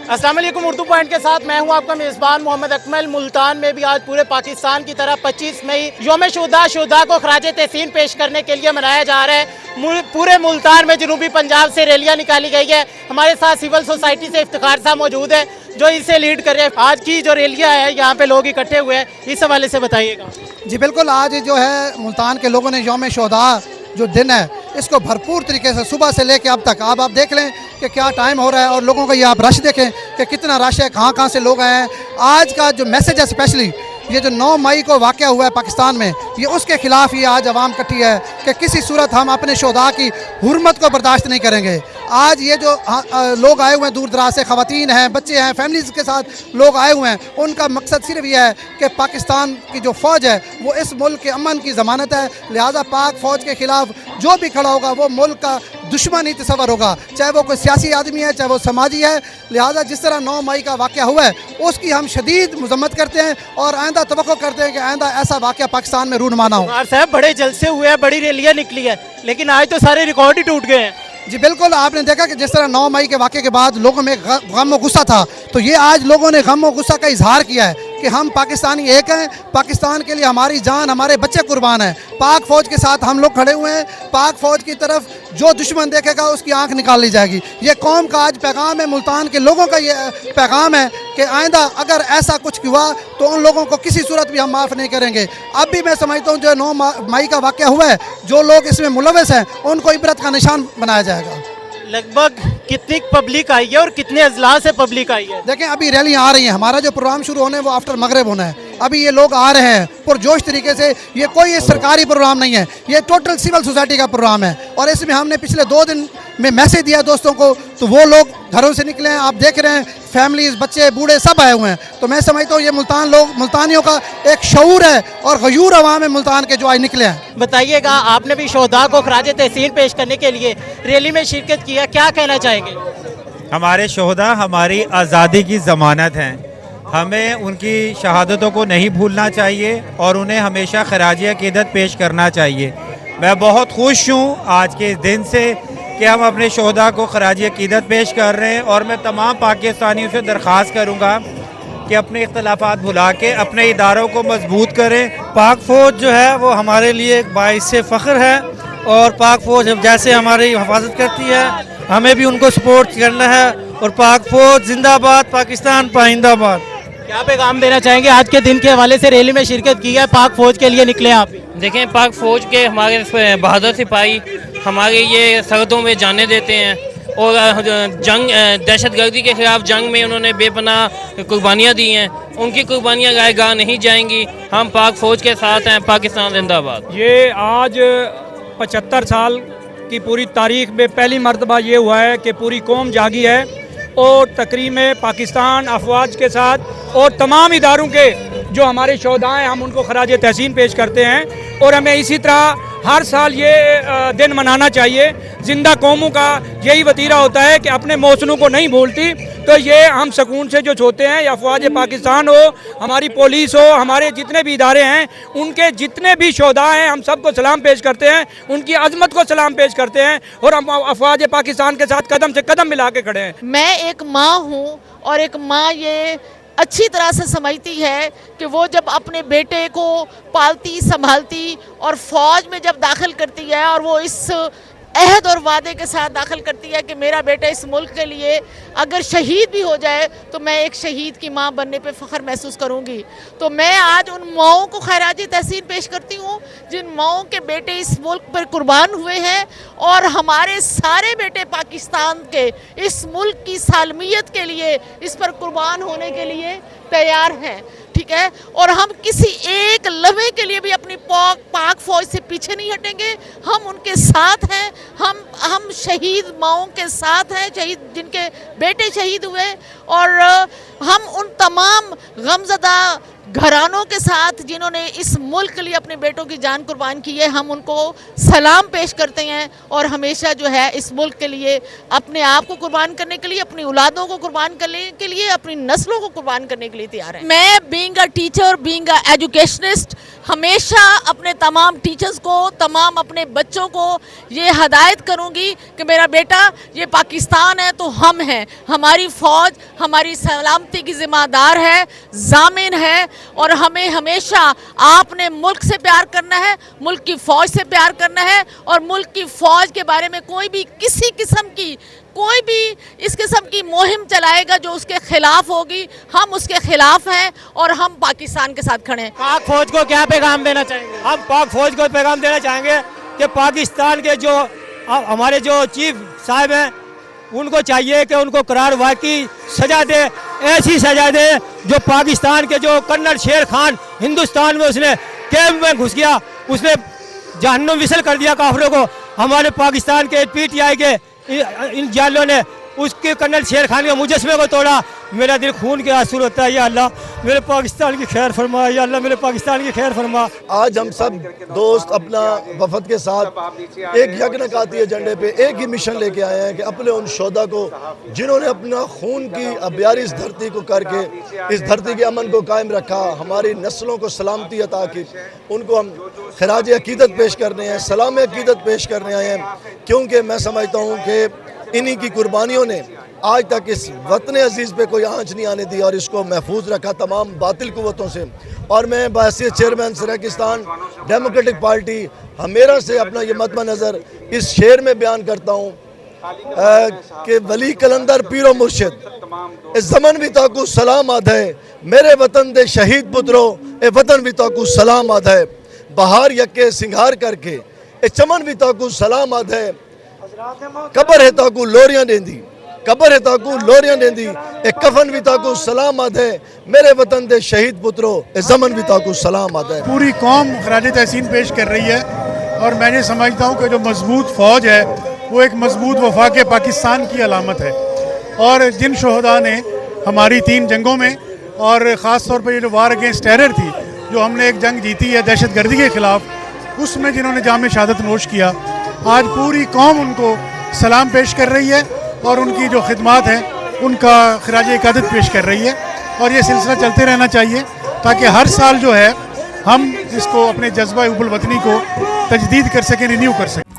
अस्सलाम वालेकुम। उर्दू पॉइंट के साथ मैं हूं आपका मेज़बान मोहम्मद अकमल। मुल्तान में भी आज पूरे पाकिस्तान की तरह 25 मई यौम शुहदा को खराज तहसीन पेश करने के लिए मनाया जा रहा है। पूरे मुल्तान में जनूबी पंजाब से रैलियां निकाली गई है। हमारे साथ सिविल सोसाइटी से इफ्तिखार साहब मौजूद है जो इसे लीड कर रहे हैं। आज की जो रैलियां है यहाँ पे लोग इकट्ठे हुए हैं, इस हवाले से बताइएगा। जी बिल्कुल, आज जो है मुल्तान के लोगों ने यौम शुहदा जो दिन है इसको भरपूर तरीके से सुबह से लेकर अब तक आप देख लें कि क्या टाइम हो रहा है और लोगों का ये आप रश देखें कि कितना रश है, कहाँ कहाँ से लोग आए हैं। आज का जो मैसेज है स्पेशली ये जो 9 मई को वाक़या हुआ है पाकिस्तान में, ये उसके ख़िलाफ़ ये आज अवाम इकट्ठी है कि किसी सूरत हम अपने शुहदा की हुर्मत को बर्दाश्त नहीं करेंगे। आज ये जो लोग आए हुए हैं दूर दराज से, ख़वातीन हैं, बच्चे हैं, फैमिलीज़ के साथ लोग आए हुए हैं, उनका मकसद सिर्फ ये है कि पाकिस्तान की जो फ़ौज है वो इस मुल्क के अमन की ज़मानत है। लिहाजा पाक फ़ौज के ख़िलाफ़ जो भी खड़ा होगा वो मुल्क का दुश्मन ही तस्वर होगा, चाहे वो कोई सियासी आदमी है, चाहे वो समाजी है। लिहाजा जिस तरह 9 मई का वाक़या हुआ है उसकी हम शदीद मज़म्मत करते हैं और आइंदा तवक्को करते हैं कि आइंदा ऐसा वाक़या पाकिस्तान में रूनमा ना हो। साहब बड़े जलसे हुए हैं, बड़ी रैलियां निकली है, लेकिन आज तो सारे रिकॉर्ड ही टूट गए हैं। जी बिल्कुल, आपने देखा कि जिस तरह 9 मई के वाक़े के बाद लोगों में गम और गुस्सा था, तो ये आज लोगों ने गम और गुस्सा का इजहार किया है कि हम पाकिस्तानी एक हैं, पाकिस्तान के लिए हमारी जान, हमारे बच्चे कुर्बान हैं। पाक फ़ौज के साथ हम लोग खड़े हुए हैं। पाक फ़ौज की तरफ जो दुश्मन देखेगा उसकी आंख निकाल ली जाएगी। ये कौम का आज पैगाम है, मुल्तान के लोगों का ये पैगाम है कि आइंदा अगर ऐसा कुछ हुआ तो उन लोगों को किसी सूरत भी हम माफ़ नहीं करेंगे। अब भी मैं समझता हूँ जो 9 मई का वाक़या हुआ है, जो लोग इसमें मुलव्वस हैं उनको इबरत का निशान बनाया जाएगा। लगभग कितनी पब्लिक आई है और कितने अजला से पब्लिक आई है? देखें, अभी रैलियाँ आ रही हैं, हमारा जो प्रोग्राम शुरू होने वो आफ्टर मगरिब होना है। अभी ये लोग आ रहे हैं पुरजोश तरीके से। ये कोई सरकारी प्रोग्राम नहीं है, ये टोटल सिविल सोसाइटी का प्रोग्राम है और इसमें हमने पिछले 2 दिन में मैसेज दिया दोस्तों को, तो वो लोग घरों से निकले हैं। आप देख रहे हैं फैमिलीज़, बच्चे, बूढ़े सब आए हुए हैं। तो मैं समझता हूँ ये मुल्तानियों का एक शऊर है और गयूर अवाम है मुल्तान के जो आज निकले हैं। बताइएगा, आपने भी शुहदा को खराज तहसीन पेश करने के लिए रैली में शिरकत किया, क्या कहना चाहेंगे? हमारे शुहदा हमारी आज़ादी की ज़मानत हैं। हमें उनकी शहादतों को नहीं भूलना चाहिए और उन्हें हमेशा खराज अक़ीदत पेश करना चाहिए। मैं बहुत खुश हूँ आज के इस दिन से कि हम अपने शुहदा को खराज अक़ीदत पेश कर रहे हैं और मैं तमाम पाकिस्तानियों से दरख्वास्त करूँगा कि अपने इख्तलाफात भुला के अपने इदारों को मजबूत करें। पाक फ़ौज जो है वो हमारे लिए एक बाइस फ़ख्र है और पाक फ़ौज जैसे हमारी हिफाजत करती है हमें भी उनको सपोर्ट करना है। और पाक फ़ौज जिंदाबाद, पाकिस्तान पाइंदाबाद। क्या पैगाम देना चाहेंगे? आज के दिन के हवाले से रैली में शिरकत की है, पाक फ़ौज के लिए निकले आप। देखें, पाक फ़ौज के हमारे बहादुर सिपाही हमारे ये सरहदों में जाने देते हैं और जंग दहशतगर्दी के ख़िलाफ़ जंग में उन्होंने बेपनाह कुर्बानियाँ दी हैं। उनकी कुर्बानियाँ गायगाह नहीं जाएंगी। हम पाक फ़ौज के साथ हैं। पाकिस्तान जिंदाबाद। ये आज 75 साल की पूरी तारीख़ में पहली मरतबा ये हुआ है कि पूरी कौम जागी है और तकरीम पाकिस्तान अफवाज के साथ और तमाम इदारों के जो हमारे शुहदा हैं हम उनको खराज तहसीन पेश करते हैं और हमें इसी तरह हर साल ये दिन मनाना चाहिए। ज़िंदा कौमों का यही वतीरा होता है कि अपने मौसनों को नहीं भूलती। तो ये हम सुकून से जो सोते हैं, या अफवाज पाकिस्तान हो, हमारी पुलिस हो, हमारे जितने भी इदारे हैं, उनके जितने भी शुहदा हैं, हम सबको सलाम पेश करते हैं, उनकी अजमत को सलाम पेश करते हैं और हम अफवाज पाकिस्तान के साथ कदम से कदम मिला के खड़े हैं। मैं एक माँ हूँ और एक माँ ये अच्छी तरह से समझती है कि वो जब अपने बेटे को पालती, संभालती और फ़ौज में जब दाखिल करती है और वो इस अहद और वादे के साथ दाखिल करती है कि मेरा बेटा इस मुल्क के लिए अगर शहीद भी हो जाए तो मैं एक शहीद की माँ बनने पे फ़ख्र महसूस करूँगी। तो मैं आज उन माओं को खैराज तहसीन पेश करती हूँ जिन माओं के बेटे इस मुल्क पर कुर्बान हुए हैं और हमारे सारे बेटे पाकिस्तान के इस मुल्क की सालमियत के लिए इस पर कुर्बान होने के लिए तैयार हैं। ठीक है, और हम किसी एक लम्हे के लिए भी अपनी पाक फ़ौज से पीछे नहीं हटेंगे। हम उनके साथ हैं, हम शहीद माओं के साथ हैं, शहीद जिनके बेटे शहीद हुए, और हम उन तमाम गमज़दा घरानों के साथ जिन्होंने इस मुल्क के लिए अपने बेटों की जान कुर्बान की है, हम उनको सलाम पेश करते हैं और हमेशा जो है इस मुल्क के लिए अपने आप को कुर्बान करने के लिए, अपनी औलादों को कुर्बान करने के लिए, अपनी नस्लों को कुर्बान करने के लिए तैयार हैं। मैं being a teacher, being a educationist, ہمیشہ اپنے تمام ٹیچرز کو، تمام اپنے بچوں کو یہ ہدایت کروں گی کہ میرا بیٹا یہ پاکستان ہے تو ہم ہیں، ہماری فوج ہماری سلامتی کی ذمہ دار ہے، ضامن ہے، اور ہمیں ہمیشہ آپ نے ملک سے پیار کرنا ہے، ملک کی فوج سے پیار کرنا ہے، اور ملک کی فوج کے بارے میں کوئی بھی کسی قسم کی کوئی بھی اس قسم کی مہم چلائے گا جو اس کے خلاف ہوگی، ہم اس کے خلاف ہیں اور ہم پاکستان کے ساتھ کھڑے ہیں۔ پاک فوج کو کیا پیغام دینا چاہیں گے؟ ہم پاک فوج کو پیغام دینا چاہیں گے کہ پاکستان کے جو ہمارے جو چیف صاحب ہیں ان کو چاہیے کہ ان کو قرار واقعی سزا دے، ایسی سزا دے جو پاکستان کے جو کرنل شیر خان ہندوستان میں اس نے کیمپ میں گھس گیا، اس نے جہنم وصل کر دیا کافروں کو، ہمارے پاکستان کے پی ٹی آئی کے ان جالوں نے اس کے کرنل شیر خان کے مجسمے کو توڑا۔ میرا دل خون کے آنسو ہوتا ہے، یا اللہ میرے پاکستان کی خیر فرما، یا اللہ میرے پاکستان کی خیر فرما۔ آج ہم سب دوست اپنا وفد کے ساتھ ایک یگنکاتی ایجنڈے پہ ایک ہی مشن لے کے آئے ہیں کہ اپنے ان شہداء کو جنہوں نے اپنا خون کی ابیاری اس دھرتی کو کر کے اس دھرتی کے امن کو قائم رکھا، ہماری نسلوں کو سلامتی عطا کی، ان کو ہم خراج عقیدت پیش کرنے ہیں، سلام عقیدت پیش کرنے آئے ہیں، کیونکہ میں سمجھتا ہوں کہ انہی کی قربانیوں نے آج تک اس وطن عزیز پہ کوئی آنچ نہیں آنے دی اور اس کو محفوظ رکھا تمام باطل قوتوں سے۔ اور میں بحیثیت چیئرمین سریکستان ڈیموکریٹک پارٹی ہمیرا سے اپنا یہ مطمع نظر اس شعر میں بیان کرتا ہوں کہ ولی کلندر پیر و مرشد اس زمن بھی تاکو سلام آد ہے، میرے وطن دے شہید پترو اے وطن بھی تاکو سلام آد ہے، بہار یکے سنگھار کر کے اے چمن بھی تاکو سلام آد ہے، قبر ہے تاکو لوریاں دیندی، قبر ہے تاکو لوریاں دیندی، اے کفن بھی تاکو سلام آد ہے، میرے وطن دے شہید پترو اے زمن بھی تاکو سلام آد ہے۔ پوری قوم خراج تحسین پیش کر رہی ہے، اور میں یہ سمجھتا ہوں کہ جو مضبوط فوج ہے وہ ایک مضبوط وفاق پاکستان کی علامت ہے، اور جن شہداء نے ہماری 3 جنگوں میں، اور خاص طور پر یہ جو وار اگینسٹ ٹیرر تھی، جو ہم نے ایک جنگ جیتی ہے دہشت گردی کے خلاف، اس میں جنہوں نے جام شہادت نوش کیا، آج پوری قوم ان کو سلام پیش کر رہی ہے اور ان کی جو خدمات ہیں ان کا خراج عقیدت پیش کر رہی ہے، اور یہ سلسلہ چلتے رہنا چاہیے تاکہ ہر سال جو ہے ہم اس کو اپنے جذبہ حب الوطنی کو تجدید کر سکیں، رینیو کر سکیں۔